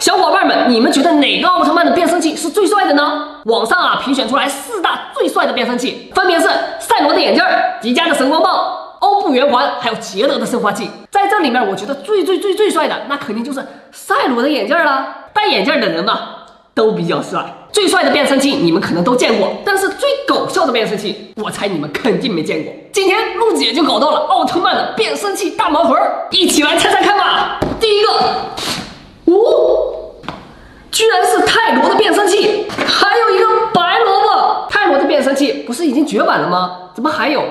小伙伴们，你们觉得哪个奥特曼的变声器是最帅的呢？网上评选出来4大最帅的变声器，分别是赛罗的眼镜、迪迦的神光棒、欧布圆环，还有捷德的生化器。在这里面，我觉得最帅的，那肯定就是赛罗的眼镜了。戴眼镜的人嘛，都比较帅。最帅的变声器你们可能都见过，但是最搞笑的变声器，我猜你们肯定没见过。今天陆姐就搞到了奥特曼的变声器大盲盒，一起来猜猜看吧。第一个，居然是泰罗的变声器，还有一个白萝卜。泰罗的变声器不是已经绝版了吗？怎么还有？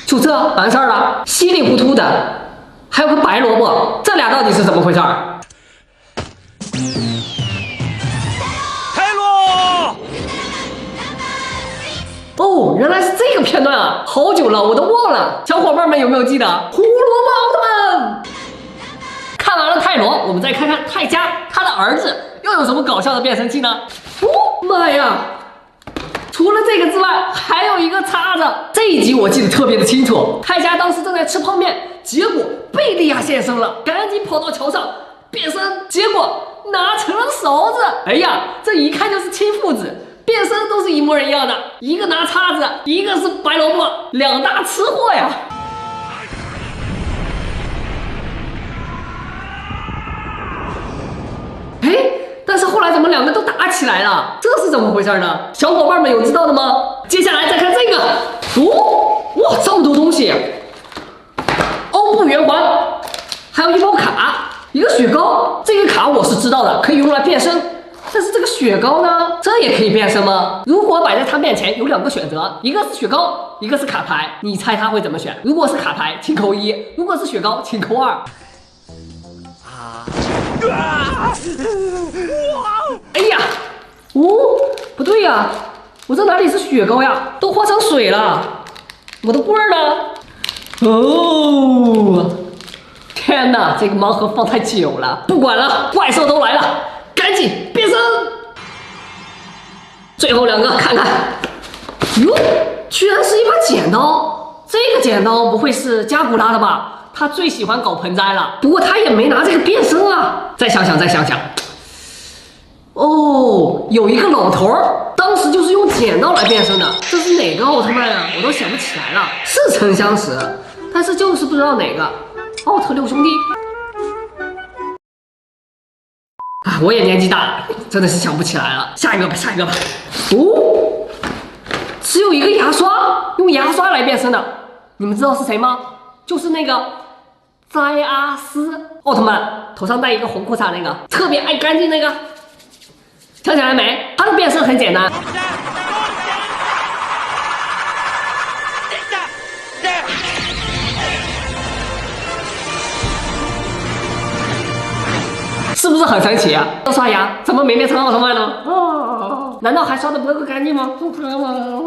就这完事儿了，稀里糊涂的，还有个白萝卜，这俩到底是怎么回事？泰罗！哦，原来是这个片段啊，好久了我都忘了。小伙伴们有没有记得胡萝卜奥特曼？看完了泰罗，我们再看看泰迦，他的儿子又有什么搞笑的变声器呢？妈呀！除了这个之外，还有一个叉子。这一集我记得特别的清楚，泰迦当时正在吃泡面，结果贝利亚现身了，赶紧跑到桥上变身，结果拿成了勺子。哎呀，这一看就是亲父子，变身都是一模一样的，一个拿叉子，一个是白萝卜，两大吃货呀。但是后来怎么两个都打起来了？这是怎么回事呢？小伙伴们有知道的吗？接下来再看这个，哇，这么多东西！欧布圆环，还有一包卡，一个雪糕。这个卡我是知道的，可以用来变身。但是这个雪糕呢，这也可以变身吗？如果摆在他面前有2个选择，一个是雪糕，一个是卡牌，你猜他会怎么选？如果是卡牌，请扣1；如果是雪糕，请扣2。哎呀，不对呀，我这哪里是雪糕呀？都化成水了。我的棍儿呢？哦，天哪，这个盲盒放太久了。不管了，怪兽都来了，赶紧变身。最后2个，看看。哟，居然是一把剪刀。这个剪刀不会是加古拉的吧？他最喜欢搞盆栽了，不过他也没拿这个变身啊。再想想。哦，有一个老头当时就是用剪刀来变身的，这是哪个奥特曼啊？我都想不起来了。似曾相识，但是就是不知道哪个。奥特六兄弟。我也年纪大了，真的是想不起来了。下一个吧。只有一个牙刷，用牙刷来变身的，你们知道是谁吗？就是那个摘阿斯奥特曼，头上戴一个红裤衩那个，特别爱干净那个。想起来没？他的变身很简单，是不是很神奇啊？要刷牙，怎么没变成奥特曼呢？难道还刷的不够干净吗？不可能。